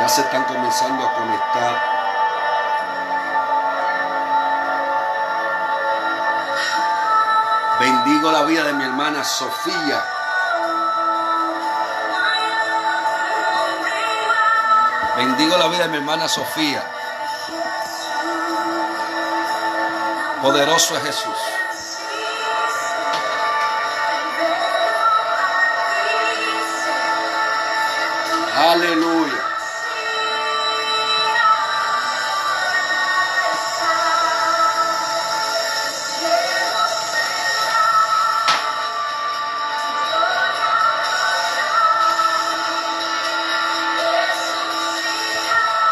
Ya se están comenzando a conectar. Bendigo la vida de mi hermana Sofía. Bendigo la vida de mi hermana Sofía. Poderoso es Jesús. Aleluya.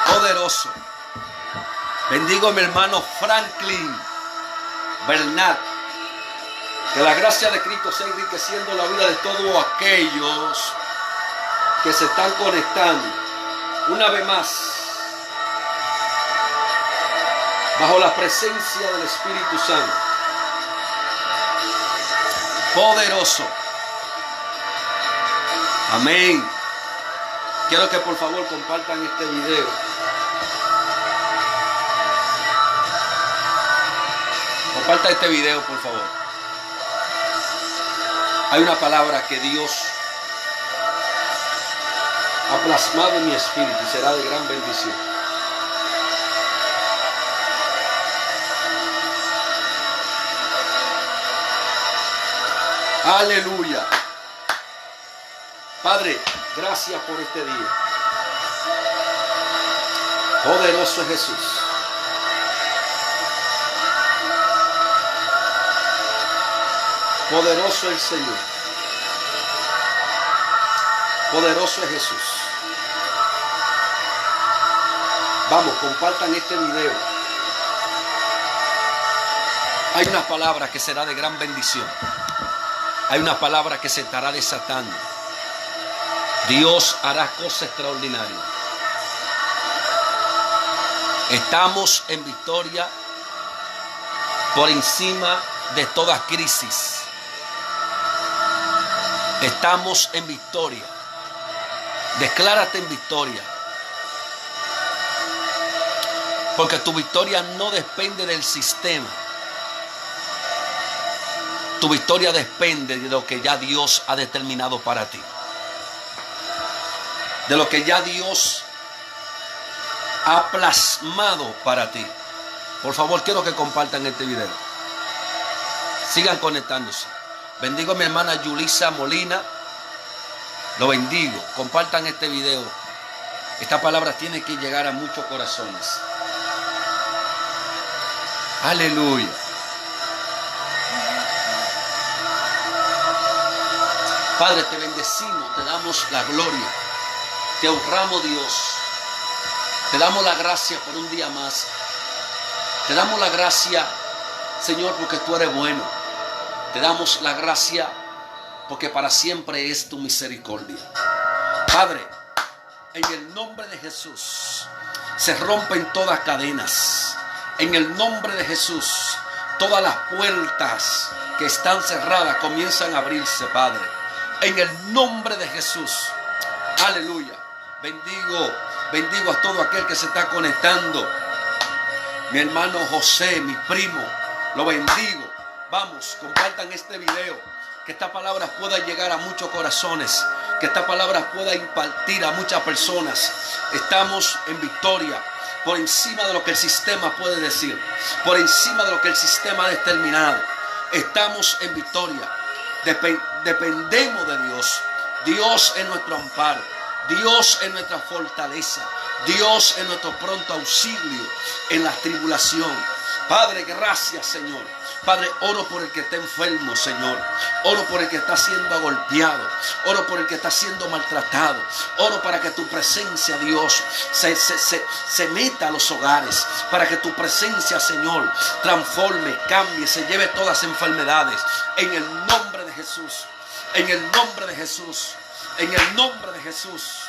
Poderoso. Bendigo a mi hermano Franklin Bernat. Que la gracia de Cristo sea enriqueciendo la vida de todos aquellos que se están conectando una vez más bajo la presencia del Espíritu Santo. Poderoso. Amén. Quiero que por favor compartan este video. Compartan este video, por favor. Hay una palabra que Dios ha plasmado en mi espíritu y será de gran bendición. Aleluya. Padre, gracias por este día. Poderoso es Jesús. Poderoso es el Señor. Poderoso es Jesús. Vamos, compartan este video. Hay una palabra que será de gran bendición. Hay una palabra que se estará desatando. Dios hará cosas extraordinarias. Estamos en victoria por encima de toda crisis. Estamos en victoria. Declárate en victoria. Porque tu victoria no depende del sistema. Tu victoria depende de lo que ya Dios ha determinado para ti. De lo que ya Dios ha plasmado para ti. Por favor, quiero que compartan este video. Sigan conectándose. Bendigo a mi hermana Yulisa Molina. Lo bendigo. Compartan este video. Esta palabra tiene que llegar a muchos corazones. Aleluya. Padre, te bendecimos, te damos la gloria. Te honramos, Dios. Te damos la gracia por un día más. Te damos la gracia, Señor, porque tú eres bueno. Te damos la gracia porque para siempre es tu misericordia. Padre, en el nombre de Jesús, se rompen todas cadenas. En el nombre de Jesús, todas las puertas que están cerradas comienzan a abrirse, Padre. En el nombre de Jesús. Aleluya. Bendigo a todo aquel que se está conectando. Mi hermano José, mi primo, lo bendigo. Vamos, compartan este video. Que esta palabra pueda llegar a muchos corazones. Que esta palabra pueda impartir a muchas personas. Estamos en victoria. Por encima de lo que el sistema puede decir. Por encima de lo que el sistema ha determinado. Estamos en victoria. Dependemos de Dios. Dios es nuestro amparo. Dios es nuestra fortaleza. Dios es nuestro pronto auxilio en la tribulación. Padre, gracias, Señor. Padre, oro por el que está enfermo, Señor. Oro por el que está siendo agolpeado. Oro por el que está siendo maltratado. Oro para que tu presencia, Dios, se meta a los hogares. Para que tu presencia, Señor, transforme, cambie, se lleve todas las enfermedades. En el nombre de Jesús. En el nombre de Jesús. En el nombre de Jesús.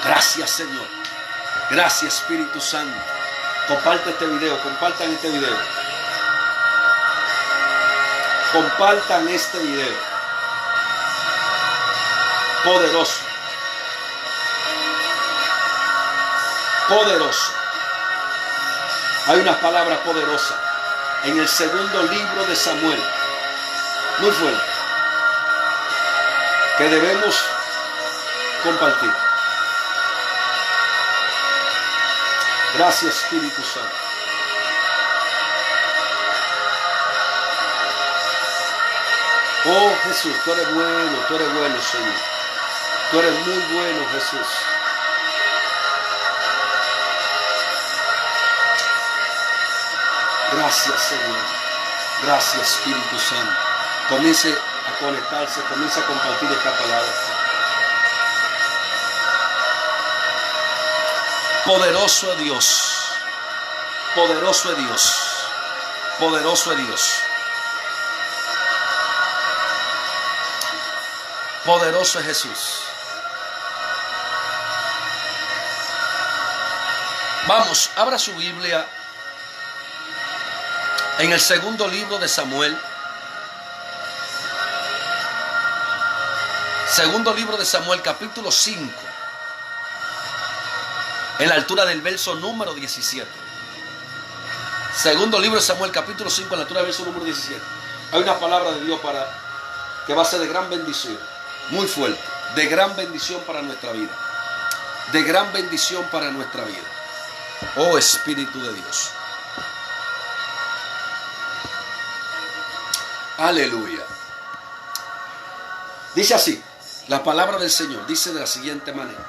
Gracias, Señor. Gracias, Espíritu Santo. Comparte este video. Compartan este video. Compartan este video. Poderoso. Poderoso. Hay unas palabras poderosas en el segundo libro de Samuel, muy fuerte, que debemos compartir. Gracias, Espíritu Santo. Oh Jesús, tú eres bueno, Señor. Tú eres muy bueno, Jesús. Gracias, Señor. Gracias, Espíritu Santo. Comience a conectarse, comience a compartir esta palabra. Poderoso es Dios. Poderoso es Dios. Poderoso es Dios. Poderoso es Jesús. Vamos, abra su Biblia en el segundo libro de Samuel. Segundo libro de Samuel, capítulo 5. En la altura del verso número 17. Segundo libro de Samuel, capítulo 5, en la altura del verso número 17. Hay una palabra de Dios que va a ser de gran bendición. Muy fuerte. De gran bendición para nuestra vida. De gran bendición para nuestra vida. Oh Espíritu de Dios. Aleluya. Dice así. La palabra del Señor dice de la siguiente manera.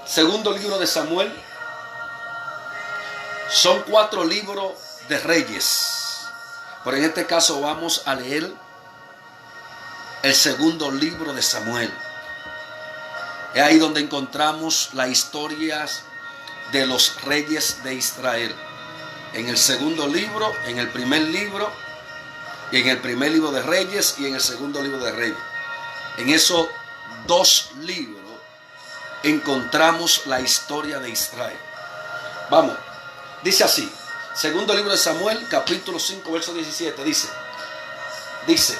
Segundo libro de Samuel. Son 4 libros de reyes. Pero en este caso vamos a leer el segundo libro de Samuel. Es ahí donde encontramos las historias de los reyes de Israel. En el segundo libro, en el primer libro, y en el primer libro de Reyes y en el segundo libro de Reyes. En esos 2 libros encontramos la historia de Israel. Vamos, dice así. Segundo libro de Samuel, capítulo 5, verso 17. Dice,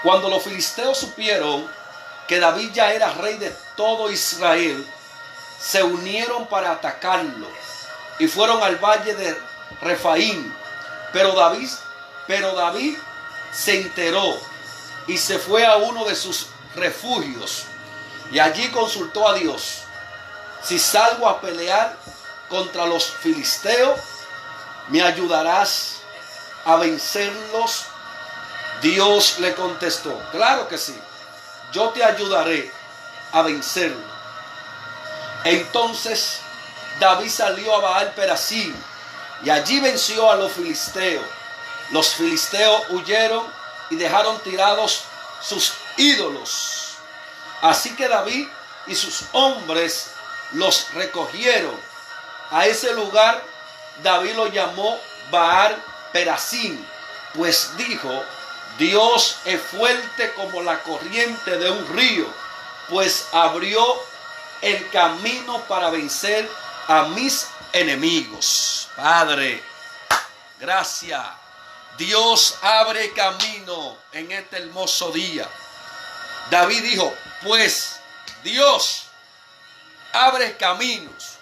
cuando los filisteos supieron que David ya era rey de todo Israel, se unieron para atacarlo y fueron al valle de Refaim. Pero David se enteró y se fue a uno de sus refugios y allí consultó a Dios: si salgo a pelear contra los filisteos, ¿me ayudarás a vencerlos? Dios le contestó: claro que sí, yo te ayudaré a vencerlos. Entonces David salió a Baal Perasim y allí venció a los filisteos. Los filisteos huyeron y dejaron tirados sus ídolos. Así que David y sus hombres los recogieron. A ese lugar David lo llamó Baal Perasim, pues dijo: Dios es fuerte como la corriente de un río, pues abrió el camino para vencer a mis enemigos. Padre, gracias. Dios abre camino en este hermoso día. David dijo: pues Dios abre caminos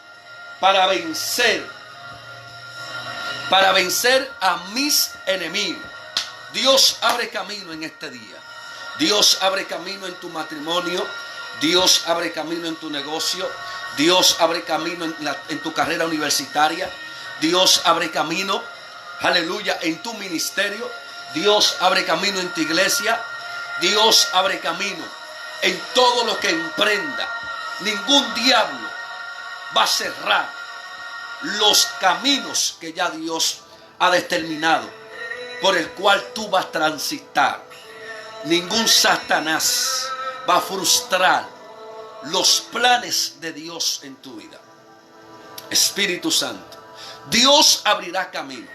para vencer a mis enemigos. Dios abre camino en este día. Dios abre camino en tu matrimonio. Dios abre camino en tu negocio. Dios abre camino en tu carrera universitaria. Dios abre camino, aleluya, en tu ministerio. Dios abre camino en tu iglesia. Dios abre camino en todo lo que emprenda. Ningún diablo va a cerrar los caminos que ya Dios ha determinado, por el cual tú vas a transitar. Ningún Satanás va a frustrar los planes de Dios en tu vida. Espíritu Santo, Dios abrirá camino.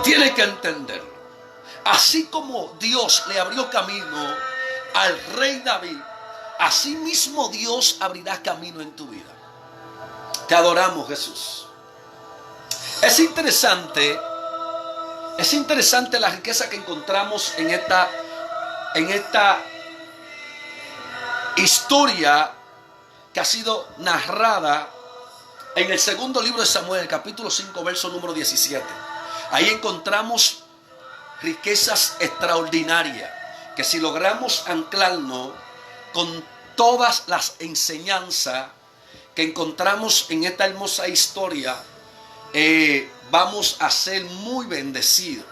Tienes que entenderlo. Así como Dios le abrió camino al rey David, así mismo Dios abrirá camino en tu vida. Te adoramos, Jesús. Es interesante la riqueza que encontramos en esta historia que ha sido narrada en el segundo libro de Samuel, el capítulo 5, verso número 17. Ahí encontramos riquezas extraordinarias que si logramos anclarnos con todas las enseñanzas que encontramos en esta hermosa historia, vamos a ser muy bendecidos.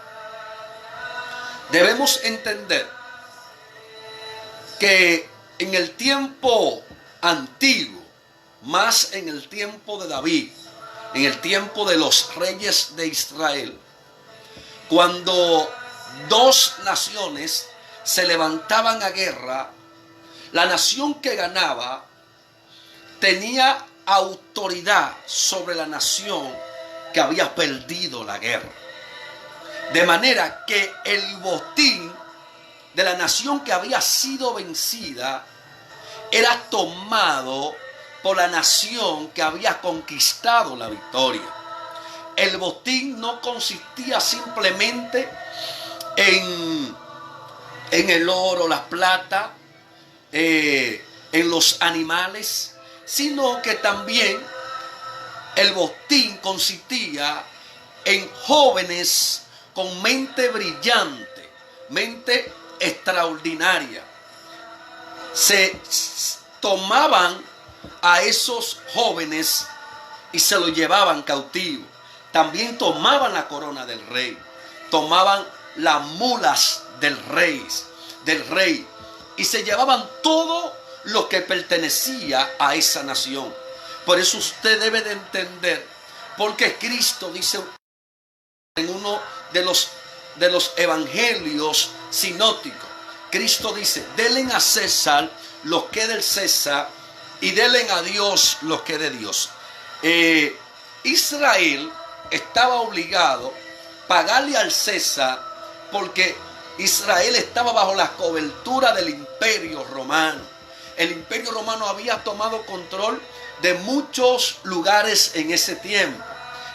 Debemos entender que en el tiempo antiguo, más en el tiempo de David, en el tiempo de los reyes de Israel, cuando dos naciones se levantaban a guerra, la nación que ganaba tenía autoridad sobre la nación que había perdido la guerra. De manera que el botín de la nación que había sido vencida era tomado por la nación que había conquistado la victoria. El botín no consistía simplemente en el oro, la plata, en los animales, sino que también el botín consistía en jóvenes con mente brillante, mente extraordinaria. Se tomaban a esos jóvenes y se los llevaban cautivos. También tomaban la corona del rey, tomaban las mulas del rey, y se llevaban todo lo que pertenecía a esa nación. Por eso usted debe de entender, porque Cristo dice en uno de los evangelios sinópticos, Cristo dice: denle a César lo que es del César y denle a Dios lo que es de Dios. Israel estaba obligado a pagarle al César porque Israel estaba bajo la cobertura del Imperio Romano. El Imperio Romano había tomado control de muchos lugares en ese tiempo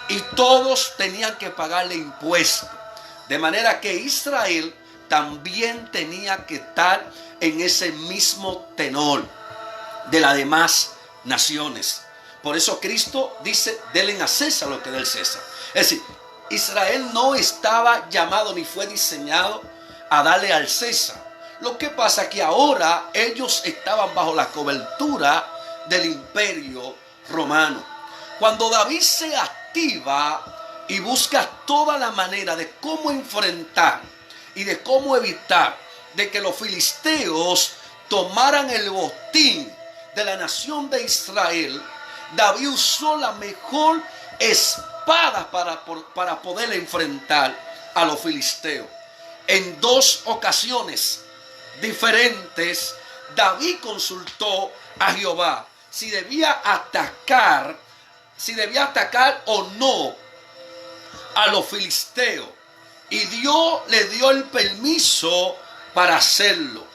y todos tenían que pagarle impuestos. De manera que Israel también tenía que estar en ese mismo tenor de las demás naciones. Por eso Cristo dice: denle a César lo que es del César. Es decir, Israel no estaba llamado ni fue diseñado a darle al César. Lo que pasa es que ahora ellos estaban bajo la cobertura del Imperio Romano. Cuando David se activa y busca toda la manera de cómo enfrentar y de cómo evitar de que los filisteos tomaran el botín de la nación de Israel, David usó la mejor espada para poder enfrentar a los filisteos. En dos ocasiones diferentes, David consultó a Jehová si debía atacar o no a los filisteos, y Dios le dio el permiso para hacerlo.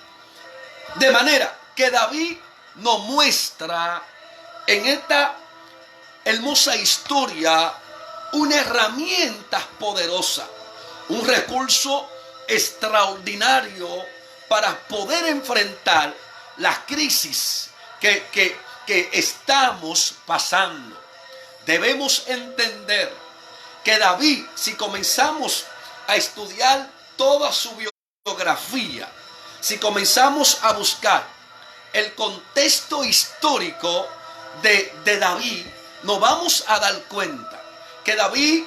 De manera que David nos muestra en esta hermosa historia una herramienta poderosa, un recurso extraordinario para poder enfrentar las crisis que estamos pasando. Debemos entender que David, si comenzamos a estudiar toda su biografía, si comenzamos a buscar el contexto histórico de David, nos vamos a dar cuenta que David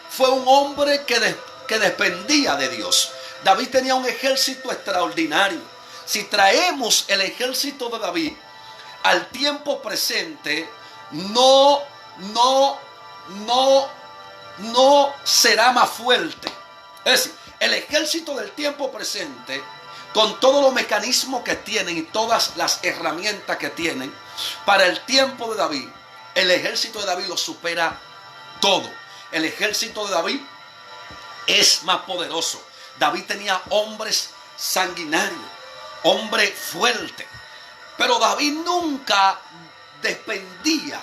fue un hombre que dependía de Dios. David tenía un ejército extraordinario. Si traemos el ejército de David al tiempo presente, no será más fuerte. Es decir, el ejército del tiempo presente, con todos los mecanismos que tienen y todas las herramientas que tienen, para el tiempo de David, el ejército de David lo supera todo. El ejército de David es más poderoso. David tenía hombres sanguinarios, hombre fuerte, pero David nunca dependía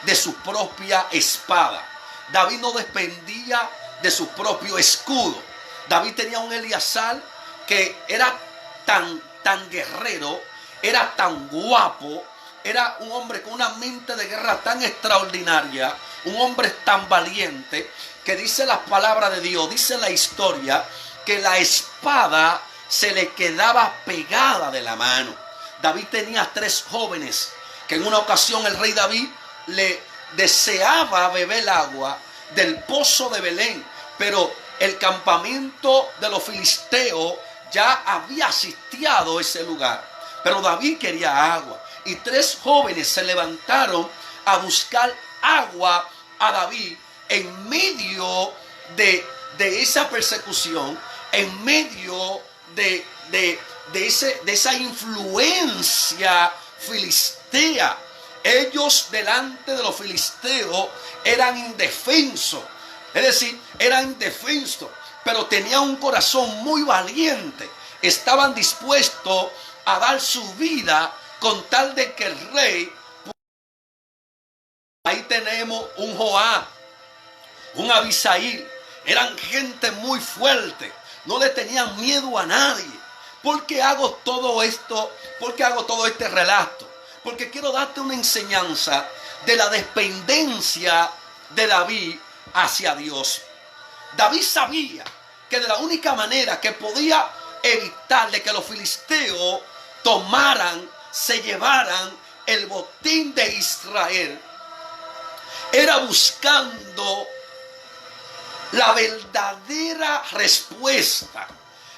de su propia espada. David no dependía de su propio escudo. David tenía un Eleazar que era tan guerrero, era tan guapo, era un hombre con una mente de guerra tan extraordinaria, un hombre tan valiente, que dice las palabras de Dios, dice la historia, que la espada se le quedaba pegada de la mano. David tenía 3 jóvenes que en una ocasión el rey David le deseaba beber agua del pozo de Belén, pero el campamento de los filisteos ya había sitiado ese lugar, pero David quería agua, y 3 jóvenes se levantaron a buscar agua a David en medio de esa persecución, en medio de esa influencia filistea. Ellos delante de los filisteos eran indefensos, es decir, eran indefensos, pero tenían un corazón muy valiente. Estaban dispuestos a dar su vida con tal de que el rey. Ahí tenemos un Joab, un Abisaí. Eran gente muy fuerte, no le tenían miedo a nadie. ¿Por qué hago todo esto? ¿Por qué hago todo este relato? Porque quiero darte una enseñanza de la dependencia de David hacia Dios. David sabía que de la única manera que podía evitar de que los filisteos se llevaran el botín de Israel, era buscando la verdadera respuesta,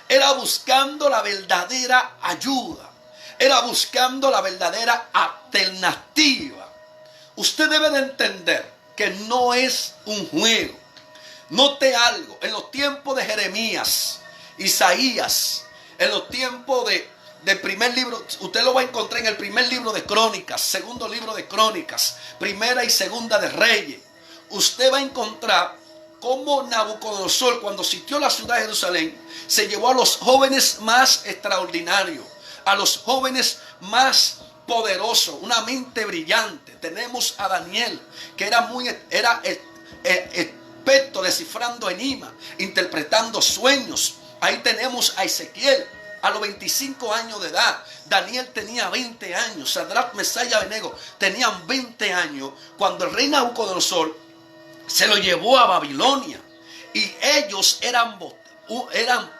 era buscando la verdadera ayuda, era buscando la verdadera alternativa. Usted debe de entender que no es un juego. Note algo, en los tiempos de Jeremías, Isaías, en los tiempos del primer libro, usted lo va a encontrar en el primer libro de Crónicas, segundo libro de Crónicas, primera y segunda de Reyes. Usted va a encontrar cómo Nabucodonosor, cuando sitió la ciudad de Jerusalén, se llevó a los jóvenes más extraordinarios, a los jóvenes más poderosos, una mente brillante. Tenemos a Daniel, que era experto descifrando enigmas, interpretando sueños. Ahí tenemos a Ezequiel, a los 25 años de edad. Daniel tenía 20 años. Sadrach, Mesach y Abednego tenían 20 años cuando el rey Nabucodonosor se lo llevó a Babilonia. Y ellos eran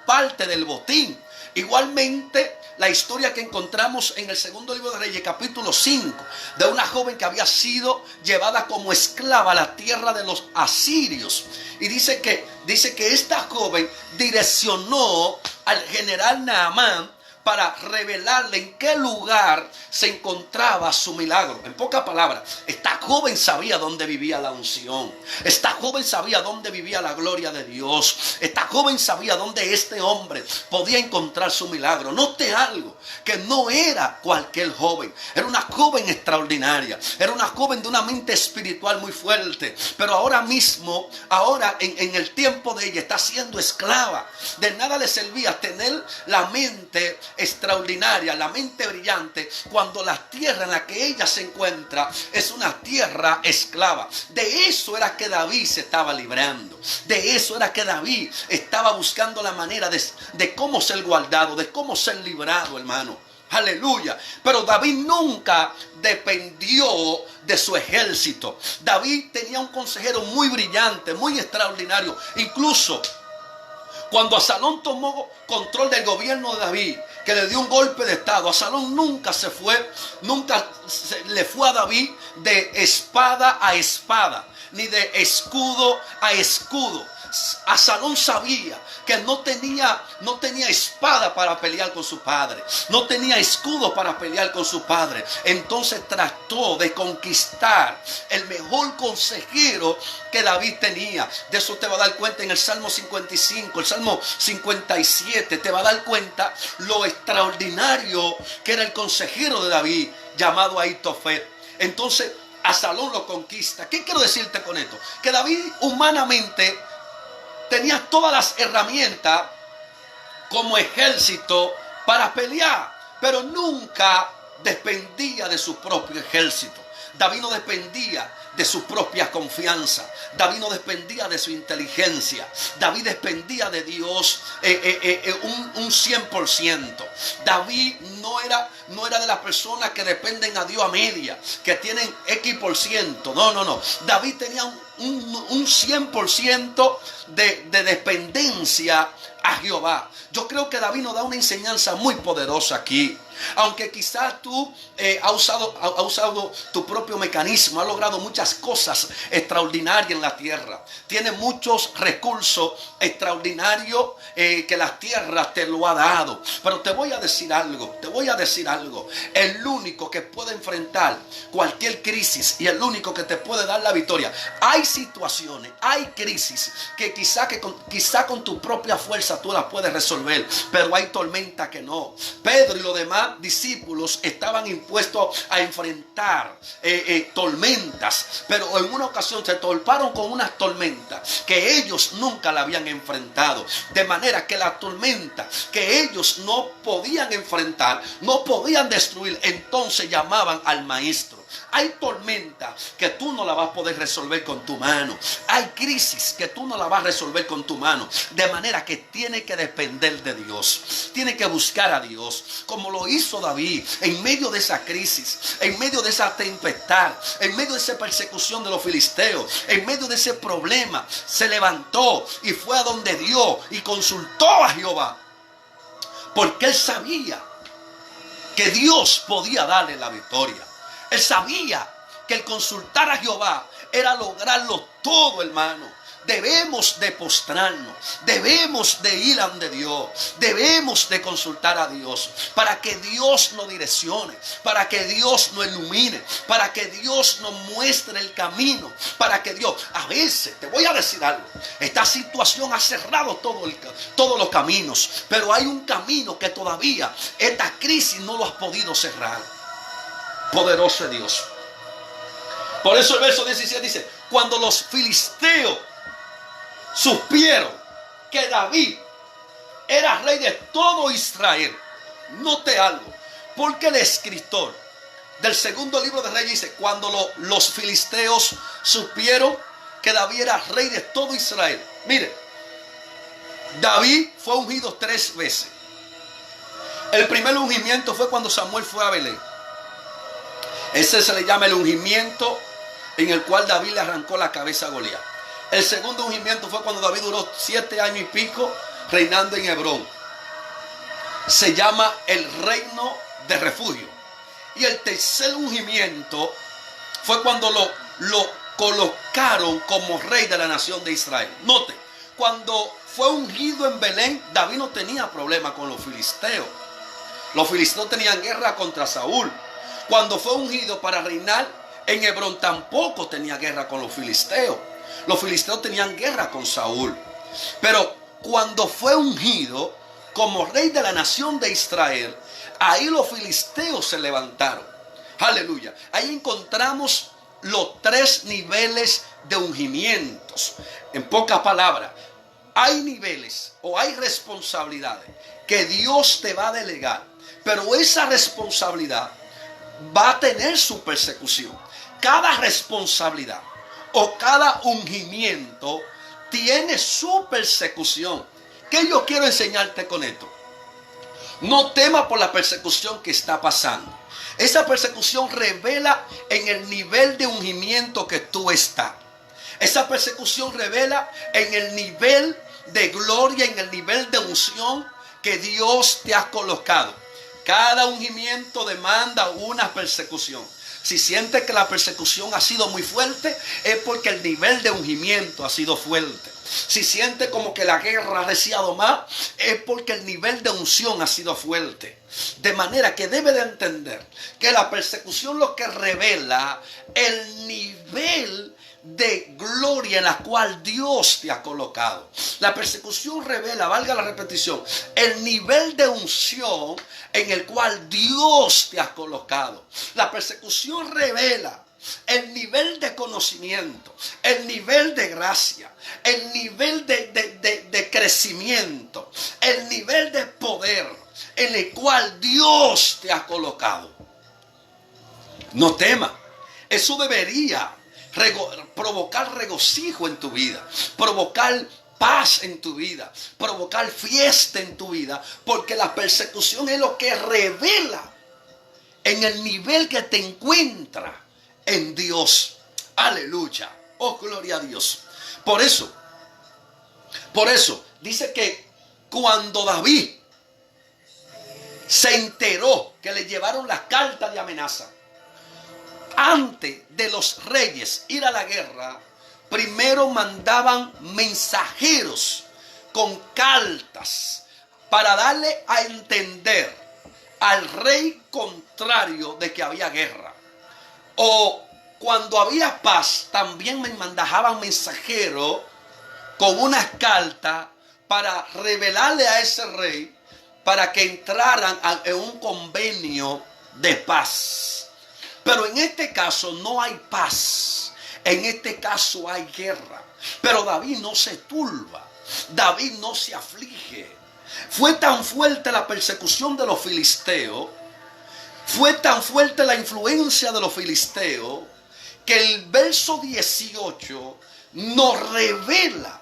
parte del botín. Igualmente, la historia que encontramos en el segundo libro de Reyes, capítulo 5, de una joven que había sido llevada como esclava a la tierra de los asirios. Y dice que esta joven direccionó al general Naamán para revelarle en qué lugar se encontraba su milagro. En pocas palabras, esta joven sabía dónde vivía la unción. Esta joven sabía dónde vivía la gloria de Dios. Esta joven sabía dónde este hombre podía encontrar su milagro. Note algo, que no era cualquier joven. Era una joven extraordinaria. Era una joven de una mente espiritual muy fuerte. Pero ahora mismo, en el tiempo de ella, está siendo esclava. De nada le servía tener la mente extraordinaria, la mente brillante, cuando la tierra en la que ella se encuentra es una tierra esclava. De eso era que David se estaba librando. De eso era que David estaba buscando la manera de cómo ser guardado, de cómo ser librado, hermano. Aleluya. Pero David nunca dependió de su ejército. David tenía un consejero muy brillante, muy extraordinario. Incluso cuando Absalón tomó control del gobierno de David, que le dio un golpe de estado, Absalón nunca le fue a David de espada a espada, ni de escudo a escudo. Absalón sabía que no tenía espada para pelear con su padre, no tenía escudo para pelear con su padre. Entonces trató de conquistar el mejor consejero que David tenía. De eso te va a dar cuenta en el Salmo 55, el Salmo 57. Te va a dar cuenta lo extraordinario que era el consejero de David, llamado Ahitofel. Entonces Absalón lo conquista. ¿Qué quiero decirte con esto? Que David humanamente tenía todas las herramientas como ejército para pelear, pero nunca dependía de su propio ejército. David no dependía de su propia confianza. David no dependía de su inteligencia. David dependía de Dios un 100%. David no era de las personas que dependen a Dios a media, que tienen X%. No. David tenía un 100% de dependencia a Jehová. Yo creo que David nos da una enseñanza muy poderosa aquí. Aunque quizás tú has usado tu propio mecanismo, has logrado muchas cosas extraordinarias en la tierra. Tienes muchos recursos extraordinarios que la tierra te lo ha dado. Pero te voy a decir algo. El único que puede enfrentar cualquier crisis y el único que te puede dar la victoria. Hay situaciones, hay crisis que quizá con tu propia fuerza tú las puedes resolver. Pero hay tormentas que no. Pedro y los demás discípulos estaban impuestos a enfrentar tormentas, pero en una ocasión se toparon con unas tormentas que ellos nunca la habían enfrentado, de manera que la tormenta que ellos no podían enfrentar, no podían destruir, entonces llamaban al maestro. Hay tormentas que tú no la vas a poder resolver con tu mano. Hay crisis que tú no la vas a resolver con tu mano. De manera que tiene que depender de Dios. Tiene que buscar a Dios. Como lo hizo David en medio de esa crisis, en medio de esa tempestad, en medio de esa persecución de los filisteos, en medio de ese problema, se levantó y fue a donde Dios y consultó a Jehová. Porque él sabía que Dios podía darle la victoria. Él sabía que el consultar a Jehová era lograrlo todo, hermano. Debemos de postrarnos, debemos de ir ante Dios, debemos de consultar a Dios para que Dios nos direccione, para que Dios nos ilumine, para que Dios nos muestre el camino, para que Dios, a veces, te voy a decir algo, esta situación ha cerrado todos los caminos, pero hay un camino que todavía esta crisis no lo ha podido cerrar. Poderoso Dios. Por eso el verso 17 dice: cuando los filisteos supieron que David era rey de todo Israel. Note algo, porque el escritor del segundo libro de Reyes dice: cuando los filisteos supieron que David era rey de todo Israel. Mire, David fue ungido 3 veces. El primer ungimiento fue cuando Samuel fue a Belén. Ese se le llama el ungimiento en el cual David le arrancó la cabeza a Goliat. El segundo ungimiento fue cuando David duró 7 años y pico reinando en Hebrón. Se llama el reino de refugio. Y el tercer ungimiento fue cuando lo colocaron como rey de la nación de Israel. Note, cuando fue ungido en Belén, David no tenía problema con los filisteos. Los filisteos tenían guerra contra Saúl. Cuando fue ungido para reinar en Hebrón, tampoco tenía guerra con los filisteos. Los filisteos tenían guerra con Saúl. Pero cuando fue ungido como rey de la nación de Israel, ahí los filisteos se levantaron. Aleluya. Ahí encontramos los 3 niveles de ungimientos. En pocas palabras, hay niveles o hay responsabilidades que Dios te va a delegar. Pero esa responsabilidad va a tener su persecución. Cada responsabilidad o cada ungimiento tiene su persecución. ¿Qué yo quiero enseñarte con esto? No temas por la persecución que está pasando. Esa persecución revela en el nivel de ungimiento que tú estás. Esa persecución revela en el nivel de gloria, en el nivel de unción que Dios te ha colocado. Cada ungimiento demanda una persecución. Si sientes que la persecución ha sido muy fuerte, es porque el nivel de ungimiento ha sido fuerte. Si sientes como que la guerra ha deseado más, es porque el nivel de unción ha sido fuerte. De manera que debe de entender que la persecución lo que revela el nivel de gloria en la cual Dios te ha colocado. La persecución revela, valga la repetición, el nivel de unción en el cual Dios te ha colocado. La persecución revela el nivel de conocimiento, el nivel de gracia, el nivel de crecimiento, el nivel de poder en el cual Dios te ha colocado. No temas. Eso debería provocar regocijo en tu vida, provocar paz en tu vida, provocar fiesta en tu vida, porque la persecución es lo que revela en el nivel que te encuentra en Dios. Aleluya. Oh, gloria a Dios. Por eso dice que cuando David se enteró que le llevaron las cartas de amenaza, antes de los reyes ir a la guerra, primero mandaban mensajeros con cartas para darle a entender al rey contrario de que había guerra. O cuando había paz, también me mandaban mensajeros con unas cartas para revelarle a ese rey para que entraran en un convenio de paz. Pero en este caso no hay paz. En este caso hay guerra. Pero David no se turba. David no se aflige. Fue tan fuerte la persecución de los filisteos. Fue tan fuerte la influencia de los filisteos que el verso 18 nos revela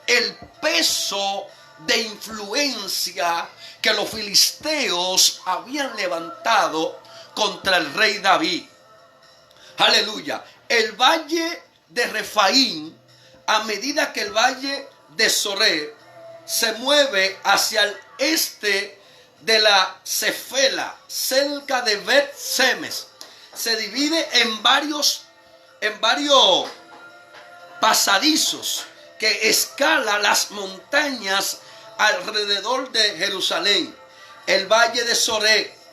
el peso de influencia que los filisteos habían levantado contra el rey David. Aleluya. El valle de Refaín, a medida que el valle de Soré se mueve hacia el este de la Cefela, cerca de Bet-Semes, se divide en varios pasadizos que escala las montañas alrededor de Jerusalén. El valle de Soré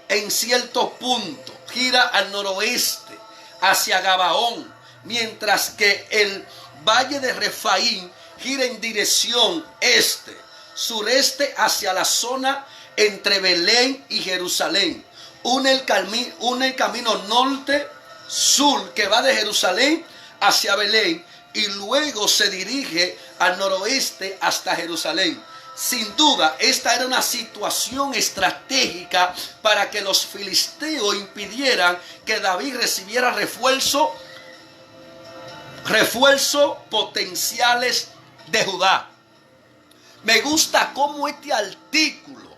en cierto punto gira al noroeste hacia Gabaón, mientras que el valle de Refaín gira en dirección este, sureste hacia la zona entre Belén y Jerusalén. Une el camino norte-sur que va de Jerusalén hacia Belén y luego se dirige al noroeste hasta Jerusalén. Sin duda, esta era una situación estratégica para que los filisteos impidieran que David recibiera refuerzos potenciales de Judá. Me gusta cómo este artículo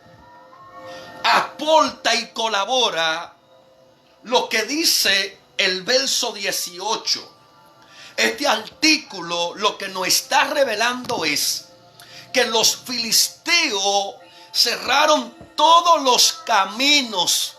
aporta y colabora lo que dice el verso 18. Este artículo lo que nos está revelando es que los filisteos cerraron todos los caminos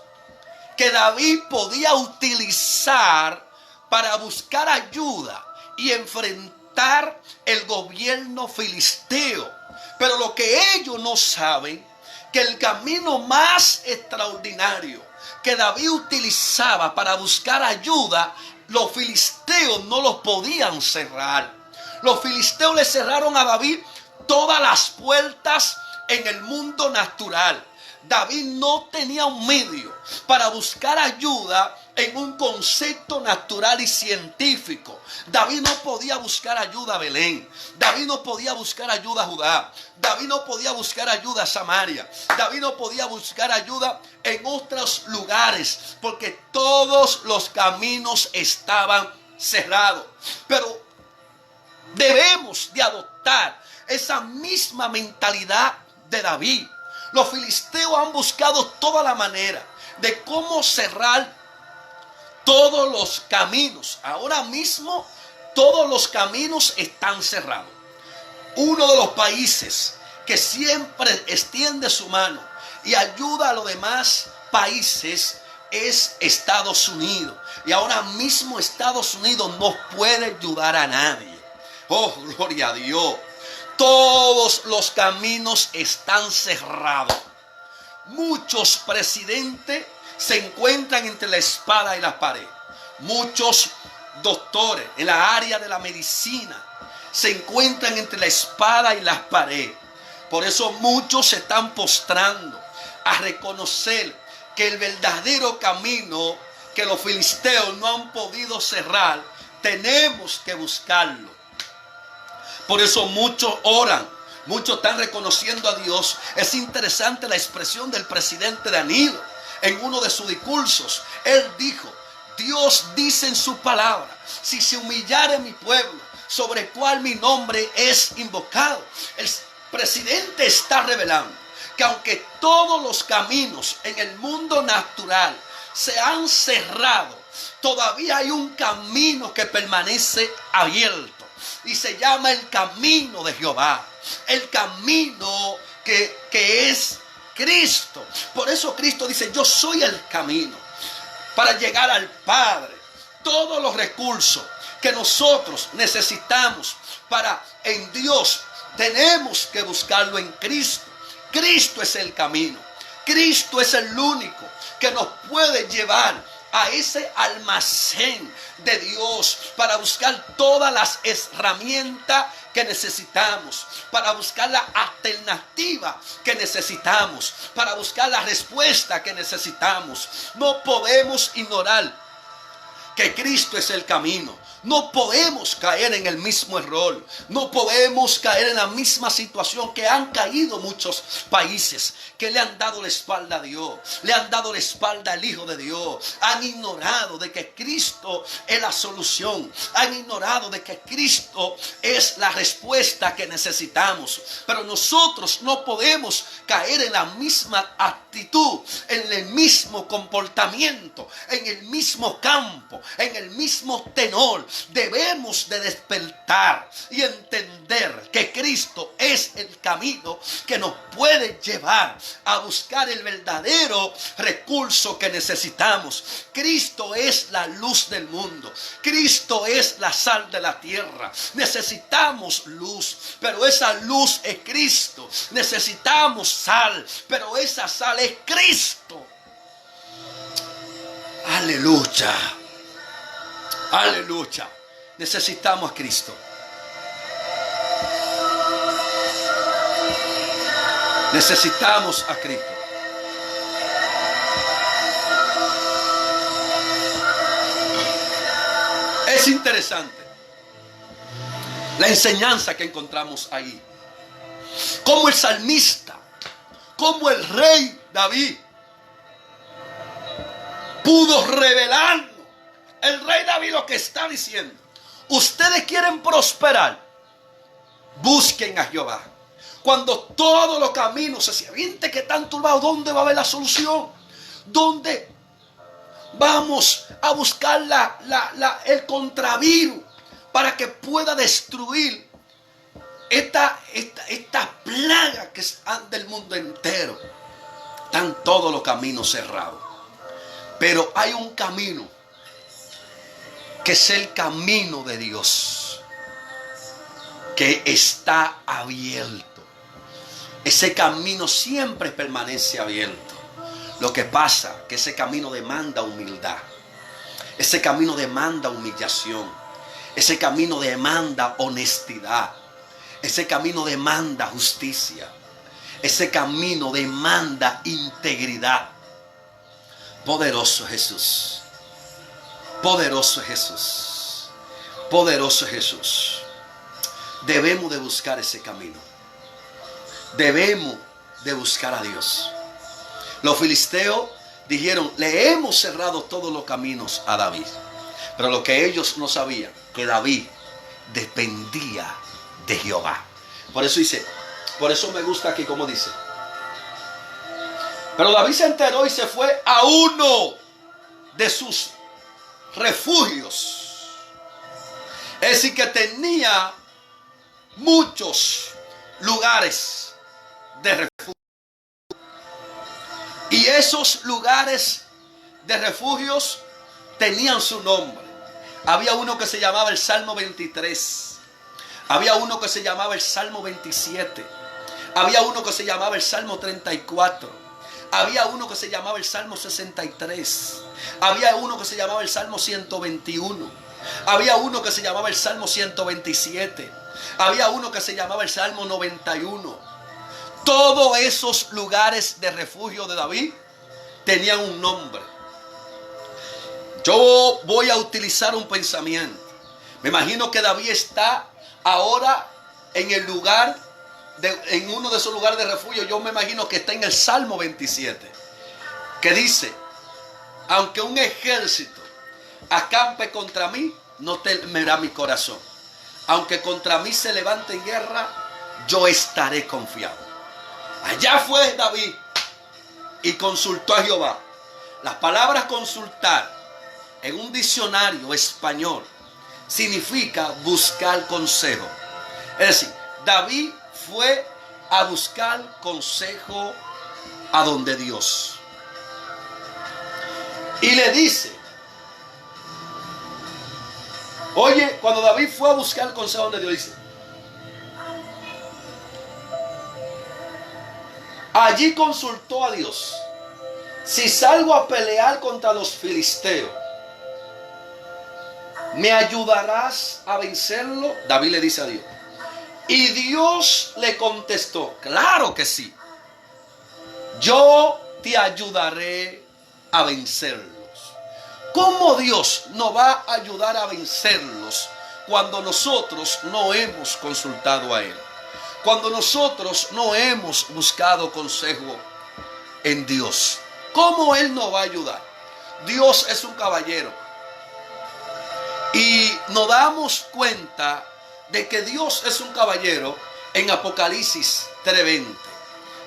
que David podía utilizar para buscar ayuda y enfrentar el gobierno filisteo. Pero lo que ellos no saben, que el camino más extraordinario que David utilizaba para buscar ayuda, los filisteos no los podían cerrar. Los filisteos le cerraron a David todas las puertas en el mundo natural. David no tenía un medio para buscar ayuda en un concepto natural y científico. David no podía buscar ayuda a Belén. David no podía buscar ayuda a Judá. David no podía buscar ayuda a Samaria. David no podía buscar ayuda en otros lugares, porque todos los caminos estaban cerrados. Pero debemos de adoptar esa misma mentalidad de David. Los filisteos han buscado toda la manera de cómo cerrar todos los caminos. Ahora mismo todos los caminos están cerrados. Uno de los países que siempre extiende su mano y ayuda a los demás países es Estados Unidos. Y ahora mismo Estados Unidos no puede ayudar a nadie. Oh, gloria a Dios. Todos los caminos están cerrados. Muchos presidentes se encuentran entre la espada y la pared. Muchos doctores en la área de la medicina se encuentran entre la espada y la pared. Por eso muchos se están postrando a reconocer que el verdadero camino que los filisteos no han podido cerrar, tenemos que buscarlo. Por eso muchos oran, muchos están reconociendo a Dios. Es interesante la expresión del presidente Danilo en uno de sus discursos. Él dijo: Dios dice en su palabra: si se humillare mi pueblo, sobre el cual mi nombre es invocado. El presidente está revelando que aunque todos los caminos en el mundo natural se han cerrado, todavía hay un camino que permanece abierto y se llama el camino de Jehová, el camino que es Cristo. Por eso Cristo dice: yo soy el camino para llegar al Padre. Todos los recursos que nosotros necesitamos para en Dios, tenemos que buscarlo en Cristo. Cristo es el camino. Cristo es el único que nos puede llevar a ese almacén de Dios para buscar todas las herramientas que necesitamos, para buscar la alternativa que necesitamos, para buscar la respuesta que necesitamos. No podemos ignorar que Cristo es el camino. No podemos caer en el mismo error. No podemos caer en la misma situación que han caído muchos países, que le han dado la espalda a Dios, le han dado la espalda al Hijo de Dios. Han ignorado de que Cristo es la solución. Han ignorado de que Cristo es la respuesta que necesitamos. Pero nosotros no podemos caer en la misma actitud, en el mismo comportamiento, en el mismo campo, en el mismo tenor. Debemos de despertar y entender que Cristo es el camino que nos puede llevar a buscar el verdadero recurso que necesitamos. Cristo es la luz del mundo. Cristo es la sal de la tierra. Necesitamos luz, pero esa luz es Cristo. Necesitamos sal, pero esa sal es Cristo. Aleluya. Aleluya. Necesitamos a Cristo. Necesitamos a Cristo. Es interesante la enseñanza que encontramos ahí. Como el salmista, como el rey David pudo revelarnos. El rey David lo que está diciendo: ustedes quieren prosperar, busquen a Jehová. Cuando todos los caminos se sienten que están turbados, ¿dónde va a haber la solución? ¿Dónde vamos a buscar el contravirus para que pueda destruir esta plaga que anda el mundo entero? Están todos los caminos cerrados. Pero hay un camino que es el camino de Dios, que está abierto. Ese camino siempre permanece abierto. Lo que pasa es que ese camino demanda humildad. Ese camino demanda humillación. Ese camino demanda honestidad. Ese camino demanda justicia. Ese camino demanda integridad. Poderoso Jesús. Poderoso Jesús. Poderoso Jesús. Debemos de buscar ese camino. Debemos de buscar a Dios. Los filisteos dijeron: le hemos cerrado todos los caminos a David. Pero lo que ellos no sabían, que David dependía de Jehová. Por eso dice, por eso me gusta aquí como dice: pero David se enteró y se fue a uno de sus refugios. Es decir, que tenía muchos lugares de refugio. Y esos lugares de refugios tenían su nombre. Había uno que se llamaba el Salmo 23. Había uno que se llamaba el Salmo 27. Había uno que se llamaba el Salmo 34. Había uno que se llamaba el Salmo 63. Había uno que se llamaba el Salmo 121. Había uno que se llamaba el Salmo 127. Había uno que se llamaba el Salmo 91. Todos esos lugares de refugio de David tenían un nombre. Yo voy a utilizar un pensamiento. Me imagino que David está ahora en el lugar, en uno de esos lugares de refugio. Yo me imagino que está en el Salmo 27. Que dice: aunque un ejército acampe contra mí, no temerá mi corazón. Aunque contra mí se levante en guerra, yo estaré confiado. Allá fue David y consultó a Jehová. Las palabras consultar en un diccionario español significa buscar consejo. Es decir, David fue a buscar consejo a donde Dios. Y le dice, oye, cuando David fue a buscar consejo donde Dios, dice, allí consultó a Dios: si salgo a pelear contra los filisteos, ¿me ayudarás a vencerlo? David le dice a Dios. Y Dios le contestó: claro que sí, yo te ayudaré a vencerlos. ¿Cómo Dios nos va a ayudar a vencerlos cuando nosotros no hemos consultado a Él? Cuando nosotros no hemos buscado consejo en Dios. ¿Cómo Él nos va a ayudar? Dios es un caballero. Y nos damos cuenta de que Dios es un caballero en Apocalipsis 3:20.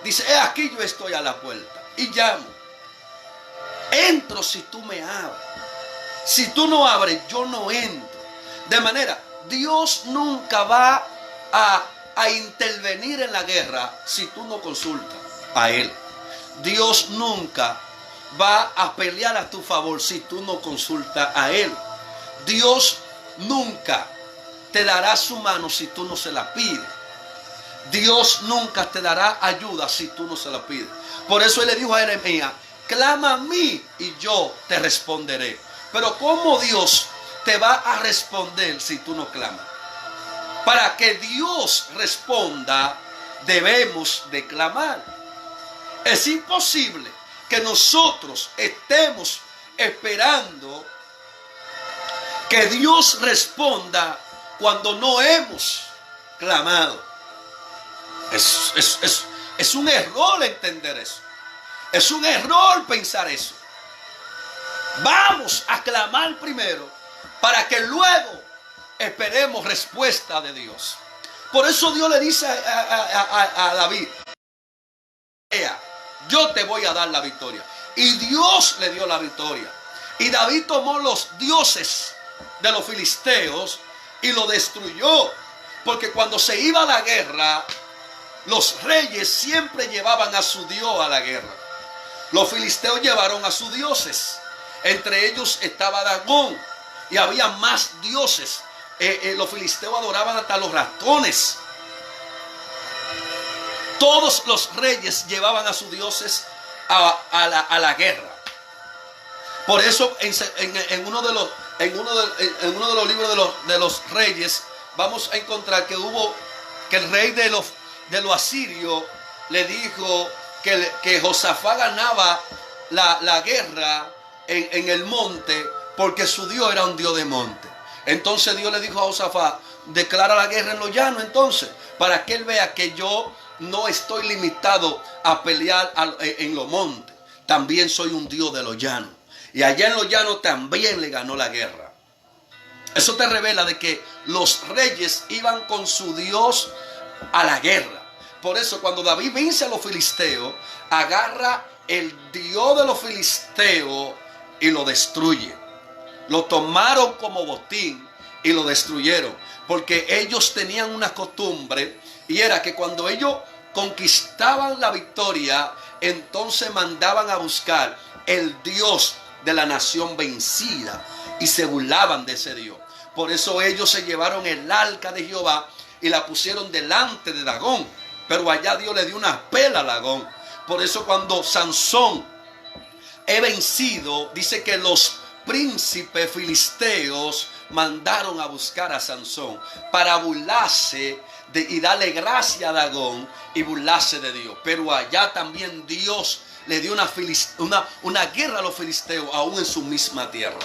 Dice: he aquí yo estoy a la puerta y llamo. Entro si tú me abres. Si tú no abres, yo no entro. De manera, Dios nunca va a intervenir en la guerra si tú no consultas a Él. Dios nunca va a pelear a tu favor si tú no consultas a Él. Dios nunca te dará su mano si tú no se la pides. Dios nunca te dará ayuda si tú no se la pides. Por eso Él le dijo a Jeremías: clama a mí y yo te responderé. Pero ¿cómo Dios te va a responder si tú no clamas? Para que Dios responda, debemos de clamar. Es imposible que nosotros estemos esperando que Dios responda cuando no hemos clamado. Es un error entender eso. Es un error pensar eso. Vamos a clamar primero para que luego esperemos respuesta de Dios. Por eso Dios le dice a David: yo te voy a dar la victoria. Y Dios le dio la victoria. Y David tomó los dioses de los filisteos y lo destruyó. Porque cuando se iba a la guerra, los reyes siempre llevaban a su dios a la guerra. Los filisteos llevaron a sus dioses. Entre ellos estaba Dagón. Y había más dioses. Los filisteos adoraban hasta los ratones. Todos los reyes llevaban a sus dioses a la guerra. Por eso en uno de los libros de los reyes vamos a encontrar que el rey de los asirios le dijo que Josafat ganaba la guerra en el monte porque su Dios era un Dios de monte. Entonces Dios le dijo a Josafat: declara la guerra en los llanos entonces, para que él vea que yo no estoy limitado a pelear en los montes. También soy un Dios de los llanos. Y allá en los llanos también le ganó la guerra. Eso te revela de que los reyes iban con su Dios a la guerra. Por eso cuando David vence a los filisteos, agarra el Dios de los filisteos y lo destruye. Lo tomaron como botín y lo destruyeron. Porque ellos tenían una costumbre, y era que cuando ellos conquistaban la victoria, entonces mandaban a buscar el Dios de la nación vencida y se burlaban de ese Dios. Por eso ellos se llevaron el arca de Jehová y la pusieron delante de Dagón. Pero allá Dios le dio una pela a Dagón. Por eso cuando Sansón es vencido, dice que los príncipes filisteos mandaron a buscar a Sansón para burlarse y darle gracia a Dagón y burlarse de Dios. Pero allá también Dios le dio una guerra a los filisteos, aún en su misma tierra.